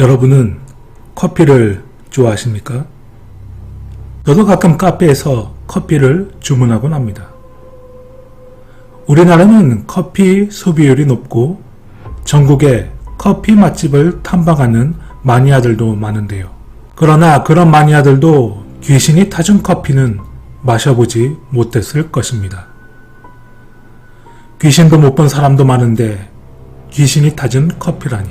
여러분은 커피를 좋아하십니까? 저도 가끔 카페에서 커피를 주문하곤 합니다. 우리나라는 커피 소비율이 높고 전국에 커피 맛집을 탐방하는 마니아들도 많은데요. 그러나 그런 마니아들도 귀신이 타준 커피는 마셔보지 못했을 것입니다. 귀신도 못 본 사람도 많은데 귀신이 타준 커피라니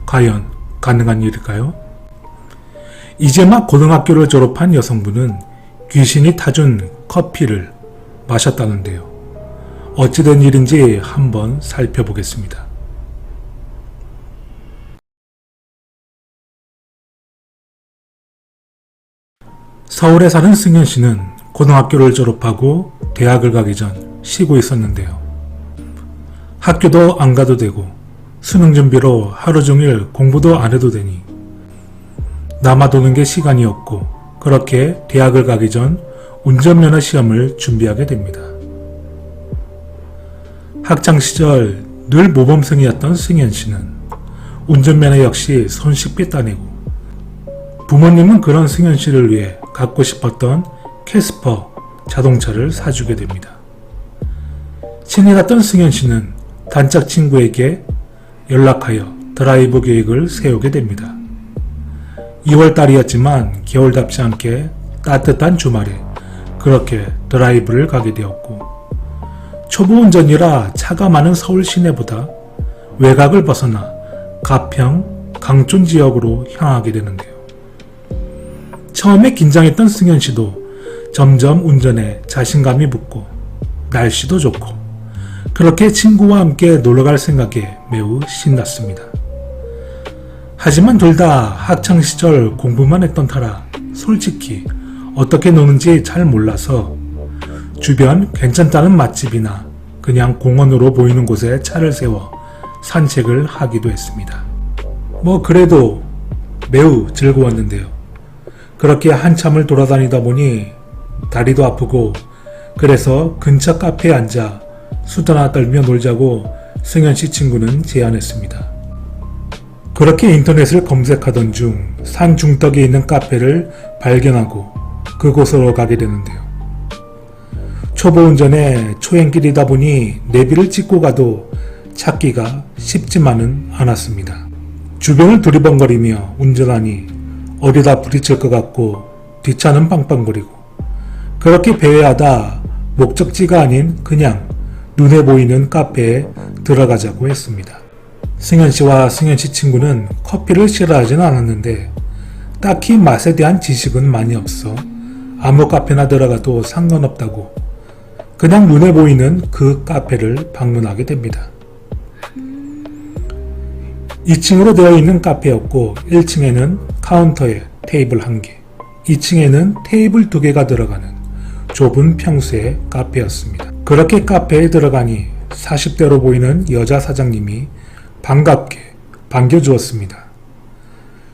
과연 가능한 일일까요? 이제 막 고등학교를 졸업한 여성분은 귀신이 타준 커피를 마셨다는데요. 어찌된 일인지 한번 살펴보겠습니다. 서울에 사는 승현 씨는 고등학교를 졸업하고 대학을 가기 전 쉬고 있었는데요. 학교도 안 가도 되고 수능 준비로 하루 종일 공부도 안 해도 되니 남아도는 게 시간이 없고 그렇게 대학을 가기 전 운전면허 시험을 준비하게 됩니다. 학창시절 늘 모범생이었던 승현 씨는 운전면허 역시 손쉽게 따내고 부모님은 그런 승현 씨를 위해 갖고 싶었던 캐스퍼 자동차를 사주게 됩니다. 신이 났던 승현 씨는 단짝 친구에게 연락하여 드라이브 계획을 세우게 됩니다. 2월달이었지만 겨울답지 않게 따뜻한 주말에 그렇게 드라이브를 가게 되었고 초보 운전이라 차가 많은 서울 시내보다 외곽을 벗어나 가평, 강촌 지역으로 향하게 되는데요. 처음에 긴장했던 승현 씨도 점점 운전에 자신감이 붙고 날씨도 좋고 그렇게 친구와 함께 놀러갈 생각에 매우 신났습니다. 하지만 둘 다 학창시절 공부만 했던 터라 솔직히 어떻게 노는지 잘 몰라서 주변 괜찮다는 맛집이나 그냥 공원으로 보이는 곳에 차를 세워 산책을 하기도 했습니다. 그래도 매우 즐거웠는데요. 그렇게 한참을 돌아다니다 보니 다리도 아프고 그래서 근처 카페에 앉아 수다나 떨며 놀자고 승현 씨 친구는 제안했습니다. 그렇게 인터넷을 검색하던 중 산 중턱에 있는 카페를 발견하고 그곳으로 가게 되는데요. 초보 운전에 초행길이다 보니 내비를 찍고 가도 찾기가 쉽지만은 않았습니다. 주변을 두리번거리며 운전하니 어디다 부딪힐 것 같고 뒷차는 빵빵거리고 그렇게 배회하다 목적지가 아닌 그냥 눈에 보이는 카페에 들어가자고 했습니다. 승현 씨와 승현 씨 친구는 커피를 싫어하지는 않았는데 딱히 맛에 대한 지식은 많이 없어 아무 카페나 들어가도 상관없다고 그냥 눈에 보이는 그 카페를 방문하게 됩니다. 2층으로 되어 있는 카페였고 1층에는 카운터에 테이블 1개, 2층에는 테이블 2개가 들어가는 좁은 평수의 카페였습니다. 그렇게 카페에 들어가니 40대로 보이는 여자 사장님이 반갑게 반겨주었습니다.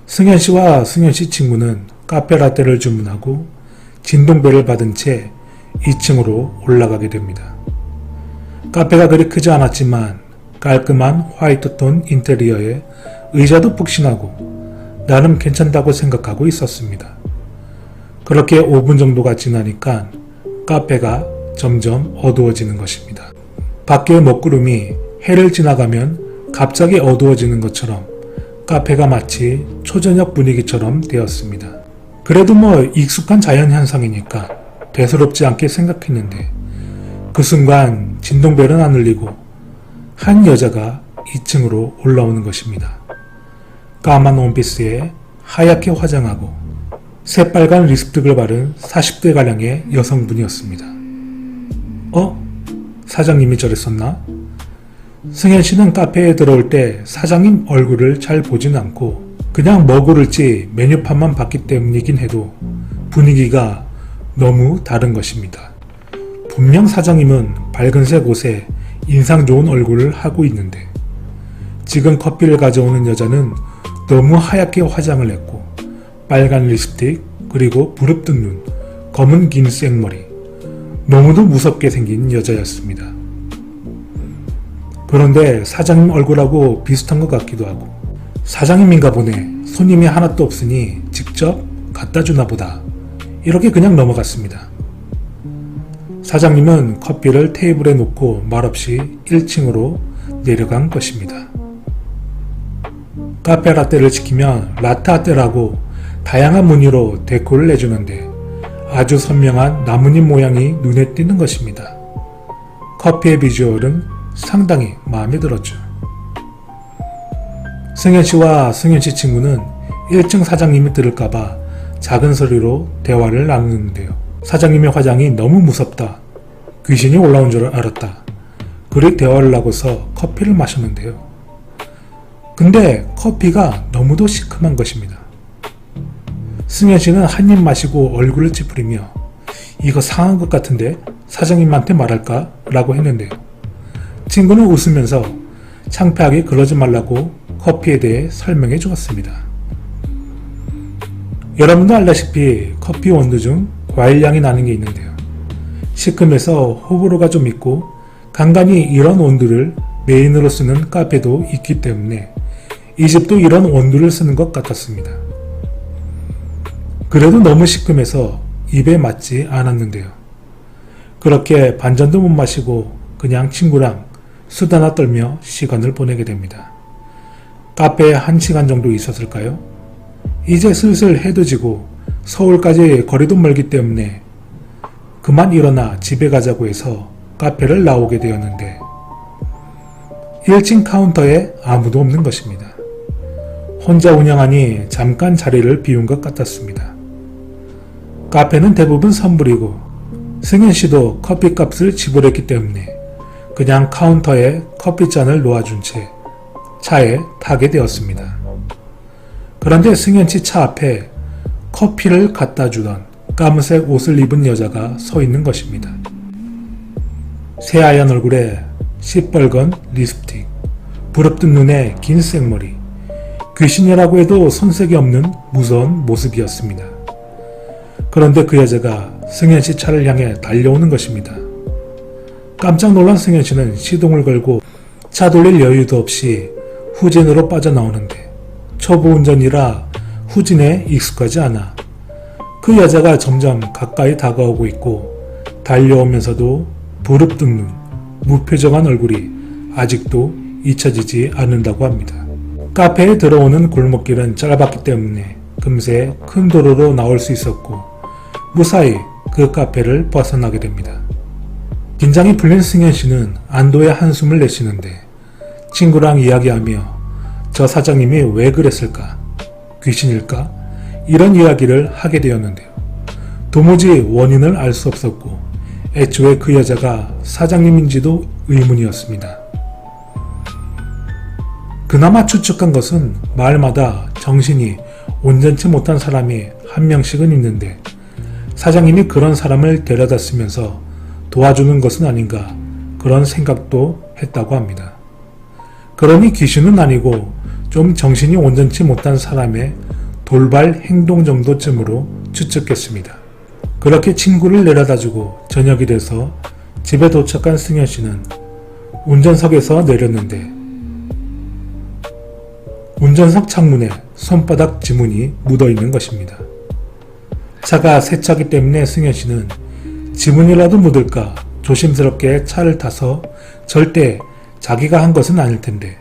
승현 씨와 승현 씨 친구는 카페 라떼를 주문하고 진동배를 받은 채 2층으로 올라가게 됩니다. 카페가 그리 크지 않았지만 깔끔한 화이트톤 인테리어에 의자도 푹신하고 나름 괜찮다고 생각하고 있었습니다. 그렇게 5분 정도가 지나니까 카페가 점점 어두워지는 것입니다. 밖의 먹구름이 해를 지나가면 갑자기 어두워지는 것처럼 카페가 마치 초저녁 분위기처럼 되었습니다. 그래도 익숙한 자연현상이니까 대수롭지 않게 생각했는데 그 순간 진동벨은 안 울리고 한 여자가 2층으로 올라오는 것입니다. 까만 원피스에 하얗게 화장하고 새빨간 립스틱을 바른 40대가량의 여성분이었습니다. 사장님이 저랬었나? 승현 씨는 카페에 들어올 때 사장님 얼굴을 잘 보진 않고 그냥 뭐 고를지 메뉴판만 봤기 때문이긴 해도 분위기가 너무 다른 것입니다. 분명 사장님은 밝은색 옷에 인상 좋은 얼굴을 하고 있는데 지금 커피를 가져오는 여자는 너무 하얗게 화장을 했고 빨간 립스틱 그리고 부릅뜬 눈, 검은 긴 생머리 너무도 무섭게 생긴 여자였습니다. 그런데 사장님 얼굴하고 비슷한 것 같기도 하고 사장님인가 보네. 손님이 하나도 없으니 직접 갖다 주나 보다. 이렇게 그냥 넘어갔습니다. 사장님은 커피를 테이블에 놓고 말없이 1층으로 내려간 것입니다. 카페 라떼를 시키면 라테아떼라고 다양한 무늬로 데코를 내주는데 아주 선명한 나뭇잎 모양이 눈에 띄는 것입니다. 커피의 비주얼은 상당히 마음에 들었죠. 승현씨와 승현씨 친구는 1층 사장님이 들을까봐 작은 소리로 대화를 나누는데요. 사장님의 화장이 너무 무섭다. 귀신이 올라온 줄 알았다. 그리 대화를 하고서 커피를 마셨는데요. 근데 커피가 너무도 시큼한 것입니다. 승현씨는 한 입 마시고 얼굴을 찌푸리며 이거 상한 것 같은데 사장님한테 말할까? 라고 했는데요. 친구는 웃으면서 창피하게 그러지 말라고 커피에 대해 설명해 주었습니다. 여러분도 알다시피 커피 원두 중 과일향이 나는 게 있는데요. 시큼해서 호불호가 좀 있고 간간히 이런 원두를 메인으로 쓰는 카페도 있기 때문에 이 집도 이런 원두를 쓰는 것 같았습니다. 그래도 너무 시큼해서 입에 맞지 않았는데요. 그렇게 반잔도 못 마시고 그냥 친구랑 수다나 떨며 시간을 보내게 됩니다. 카페에 1시간 정도 있었을까요? 이제 슬슬 해도 지고 서울까지 거리도 멀기 때문에 그만 일어나 집에 가자고 해서 카페를 나오게 되었는데 1층 카운터에 아무도 없는 것입니다. 혼자 운영하니 잠깐 자리를 비운 것 같았습니다. 카페는 대부분 선불이고 승현씨도 커피값을 지불했기 때문에 그냥 카운터에 커피잔을 놓아준 채 차에 타게 되었습니다. 그런데 승현씨 차 앞에 커피를 갖다 주던 까무색 옷을 입은 여자가 서 있는 것입니다. 새하얀 얼굴에 시뻘건 립스틱, 부릅뜬 눈에 긴 생머리, 귀신이라고 해도 손색이 없는 무서운 모습이었습니다. 그런데 그 여자가 승현씨 차를 향해 달려오는 것입니다. 깜짝 놀란 승현씨는 시동을 걸고 차 돌릴 여유도 없이 후진으로 빠져나오는데 초보 운전이라 후진에 익숙하지 않아 그 여자가 점점 가까이 다가오고 있고 달려오면서도 부릅뜬 눈, 무표정한 얼굴이 아직도 잊혀지지 않는다고 합니다. 카페에 들어오는 골목길은 짧았기 때문에 금세 큰 도로로 나올 수 있었고 무사히 그 카페를 벗어나게 됩니다. 긴장이 풀린 승현씨는 안도의 한숨을 내쉬는데 친구랑 이야기하며 저 사장님이 왜 그랬을까? 귀신일까? 이런 이야기를 하게 되었는데요. 도무지 원인을 알 수 없었고 애초에 그 여자가 사장님인지도 의문이었습니다. 그나마 추측한 것은 마을마다 정신이 온전치 못한 사람이 한 명씩은 있는데 사장님이 그런 사람을 데려다 쓰면서 도와주는 것은 아닌가 그런 생각도 했다고 합니다. 그러니 귀신은 아니고 좀 정신이 온전치 못한 사람의 돌발 행동 정도쯤으로 추측했습니다. 그렇게 친구를 내려다주고 저녁이 돼서 집에 도착한 승현씨는 운전석에서 내렸는데 운전석 창문에 손바닥 지문이 묻어있는 것입니다. 차가 새 차기 때문에 승현씨는 지문이라도 묻을까 조심스럽게 차를 타서 절대 자기가 한 것은 아닐 텐데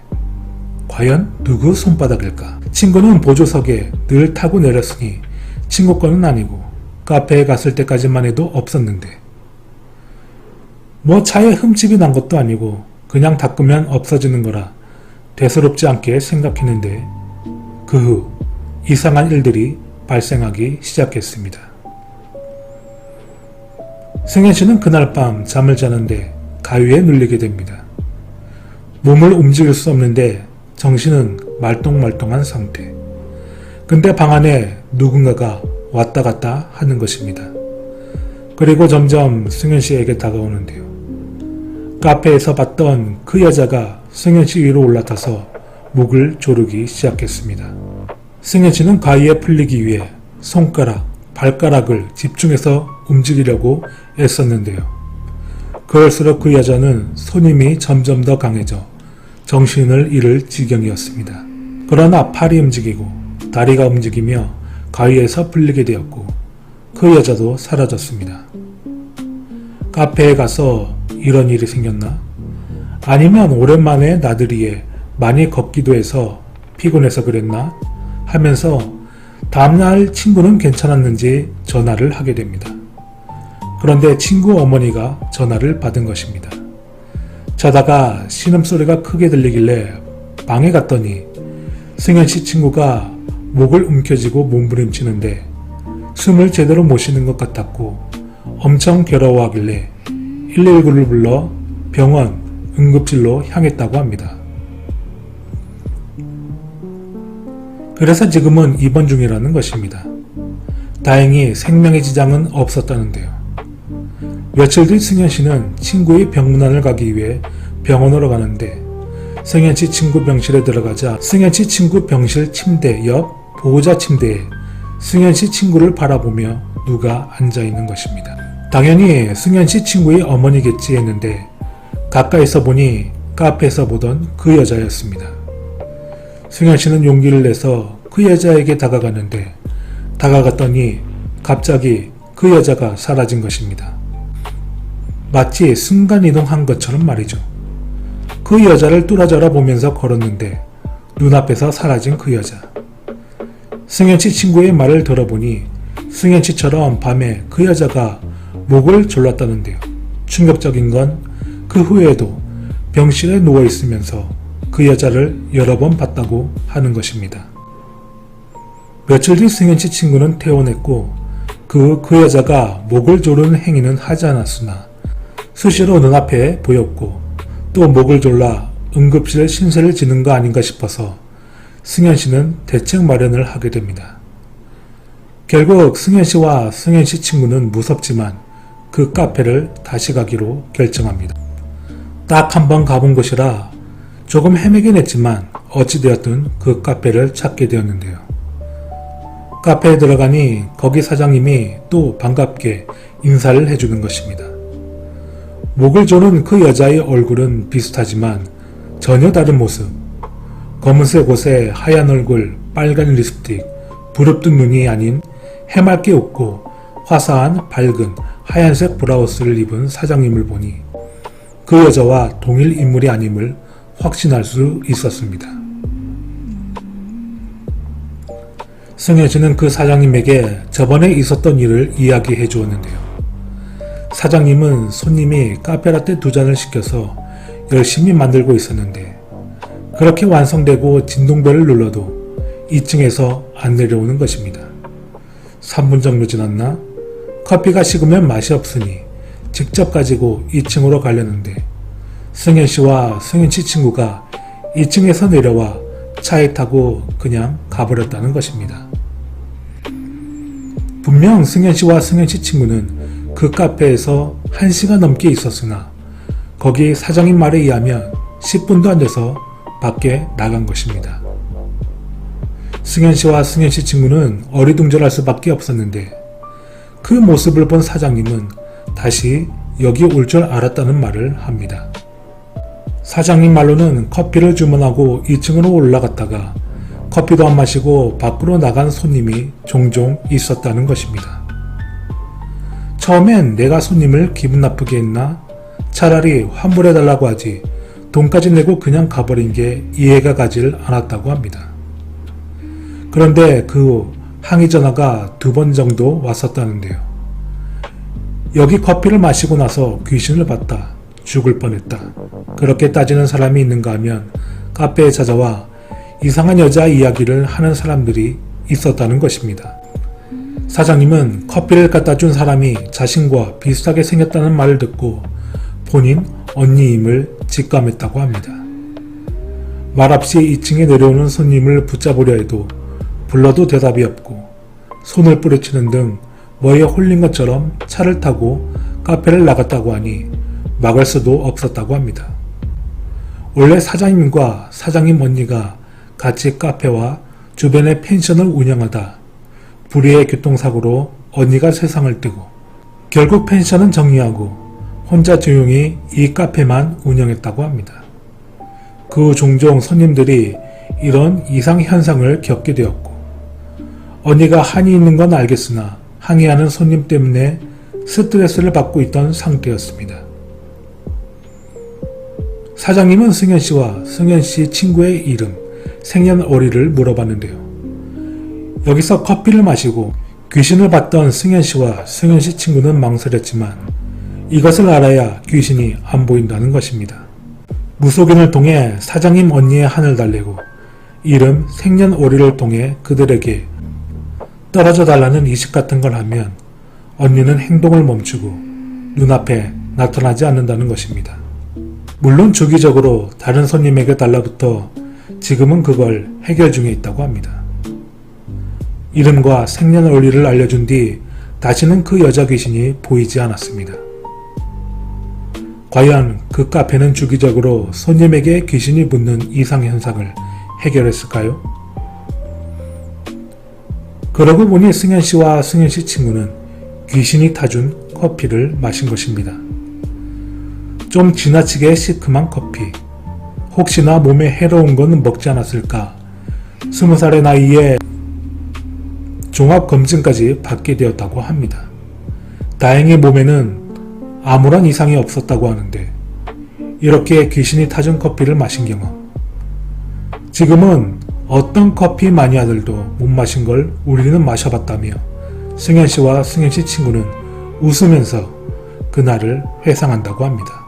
과연 누구 손바닥일까? 친구는 보조석에 늘 타고 내렸으니 친구 거는 아니고 카페에 갔을 때까지만 해도 없었는데 뭐 차에 흠집이 난 것도 아니고 그냥 닦으면 없어지는 거라 대수롭지 않게 생각했는데 그 후 이상한 일들이 발생하기 시작했습니다. 승현씨는 그날 밤 잠을 자는데 가위에 눌리게 됩니다. 몸을 움직일 수 없는데 정신은 말똥말똥한 상태. 근데 방 안에 누군가가 왔다 갔다 하는 것입니다. 그리고 점점 승현씨에게 다가오는데요. 카페에서 봤던 그 여자가 승현씨 위로 올라타서 목을 조르기 시작했습니다. 승현씨는 가위에 풀리기 위해 손가락, 발가락을 집중해서 움직이려고 애썼는데요. 그럴수록 그 여자는 손힘이 점점 더 강해져 정신을 잃을 지경이었습니다. 그러나 팔이 움직이고 다리가 움직이며 가위에서 풀리게 되었고 그 여자도 사라졌습니다. 카페에 가서 이런 일이 생겼나? 아니면 오랜만에 나들이에 많이 걷기도 해서 피곤해서 그랬나? 하면서 다음날 친구는 괜찮았는지 전화를 하게 됩니다. 그런데 친구 어머니가 전화를 받은 것입니다. 자다가 신음소리가 크게 들리길래 방에 갔더니 승현씨 친구가 목을 움켜쥐고 몸부림치는데 숨을 제대로 못 쉬는 것 같았고 엄청 괴로워하길래 119를 불러 병원, 응급실로 향했다고 합니다. 그래서 지금은 입원 중이라는 것입니다. 다행히 생명의 지장은 없었다는데요. 며칠 뒤 승현씨는 친구의 병문안을 가기 위해 병원으로 가는데 승현씨 친구 병실에 들어가자 승현씨 친구 병실 침대 옆 보호자 침대에 승현씨 친구를 바라보며 누가 앉아있는 것입니다. 당연히 승현씨 친구의 어머니겠지 했는데 가까이서 보니 카페에서 보던 그 여자였습니다. 승현씨는 용기를 내서 그 여자에게 다가갔는데 다가갔더니 갑자기 그 여자가 사라진 것입니다. 마치 순간이동한 것처럼 말이죠. 그 여자를 뚫어져라 보면서 걸었는데 눈앞에서 사라진 그 여자. 승현씨 친구의 말을 들어보니 승현씨처럼 밤에 그 여자가 목을 졸랐다는데요. 충격적인 건 그 후에도 병실에 누워있으면서 그 여자를 여러 번 봤다고 하는 것입니다. 며칠 뒤 승현씨 친구는 퇴원했고 그 여자가 목을 조르는 행위는 하지 않았으나 수시로 눈앞에 보였고 또 목을 졸라 응급실 신세를 지는 거 아닌가 싶어서 승현씨는 대책 마련을 하게 됩니다. 결국 승현씨와 승현씨 친구는 무섭지만 그 카페를 다시 가기로 결정합니다. 딱 한 번 가본 곳이라 조금 헤매긴 했지만 어찌되었든 그 카페를 찾게 되었는데요. 카페에 들어가니 거기 사장님이 또 반갑게 인사를 해주는 것입니다. 목을 조른 그 여자의 얼굴은 비슷하지만 전혀 다른 모습. 검은색 옷에 하얀 얼굴, 빨간 립스틱, 부릅뜬 눈이 아닌 해맑게 웃고 화사한 밝은 하얀색 브라우스를 입은 사장님을 보니 그 여자와 동일 인물이 아님을 확신할 수 있었습니다. 승현씨는 그 사장님에게 저번에 있었던 일을 이야기해 주었는데요. 사장님은 손님이 카페라떼 2잔을 시켜서 열심히 만들고 있었는데 그렇게 완성되고 진동벨을 눌러도 2층에서 안 내려오는 것입니다. 3분 정도 지났나? 커피가 식으면 맛이 없으니 직접 가지고 2층으로 가려는데 승현씨와 승현씨 친구가 2층에서 내려와 차에 타고 그냥 가버렸다는 것입니다. 분명 승현씨와 승현씨 친구는 그 카페에서 1시간 넘게 있었으나 거기 사장님 말에 의하면 10분도 안 돼서 밖에 나간 것입니다. 승현씨와 승현씨 친구는 어리둥절할 수밖에 없었는데 그 모습을 본 사장님은 다시 여기 올 줄 알았다는 말을 합니다. 사장님 말로는 커피를 주문하고 2층으로 올라갔다가 커피도 안 마시고 밖으로 나간 손님이 종종 있었다는 것입니다. 처음엔 내가 손님을 기분 나쁘게 했나? 차라리 환불해달라고 하지 돈까지 내고 그냥 가버린 게 이해가 가질 않았다고 합니다. 그런데 그 항의 전화가 2번 정도 왔었다는데요. 여기 커피를 마시고 나서 귀신을 봤다. 죽을 뻔했다. 그렇게 따지는 사람이 있는가 하면 카페에 찾아와 이상한 여자 이야기를 하는 사람들이 있었다는 것입니다. 사장님은 커피를 갖다 준 사람이 자신과 비슷하게 생겼다는 말을 듣고 본인 언니임을 직감했다고 합니다. 말없이 2층에 내려오는 손님을 붙잡으려 해도 불러도 대답이 없고 손을 뿌리치는 등 뭐에 홀린 것처럼 차를 타고 카페를 나갔다고 하니 막을 수도 없었다고 합니다. 원래 사장님과 사장님 언니가 같이 카페와 주변의 펜션을 운영하다 불의의 교통사고로 언니가 세상을 떼고 결국 펜션은 정리하고 혼자 조용히 이 카페만 운영했다고 합니다. 그 종종 손님들이 이런 이상 현상을 겪게 되었고, 언니가 한이 있는 건 알겠으나 항의하는 손님 때문에 스트레스를 받고 있던 상태였습니다. 사장님은 승현 씨와 승현 씨 친구의 이름, 생년월일을 물어봤는데요. 여기서 커피를 마시고 귀신을 봤던 승현 씨와 승현 씨 친구는 망설였지만 이것을 알아야 귀신이 안 보인다는 것입니다. 무속인을 통해 사장님 언니의 한을 달래고 이름, 생년월일을 통해 그들에게 떨어져 달라는 이식 같은 걸 하면 언니는 행동을 멈추고 눈앞에 나타나지 않는다는 것입니다. 물론 주기적으로 다른 손님에게 달라붙어 지금은 그걸 해결 중에 있다고 합니다. 이름과 생년월일을 알려준 뒤 다시는 그 여자 귀신이 보이지 않았습니다. 과연 그 카페는 주기적으로 손님에게 귀신이 붙는 이상 현상을 해결했을까요? 그러고 보니 승현 씨와 승현 씨 친구는 귀신이 타준 커피를 마신 것입니다. 좀 지나치게 시큼한 커피. 혹시나 몸에 해로운 건 먹지 않았을까? 20살의 나이에 종합검진까지 받게 되었다고 합니다. 다행히 몸에는 아무런 이상이 없었다고 하는데 이렇게 귀신이 타준 커피를 마신 경험. 지금은 어떤 커피 마니아들도 못 마신 걸 우리는 마셔봤다며 승현 씨와 승현 씨 친구는 웃으면서 그날을 회상한다고 합니다.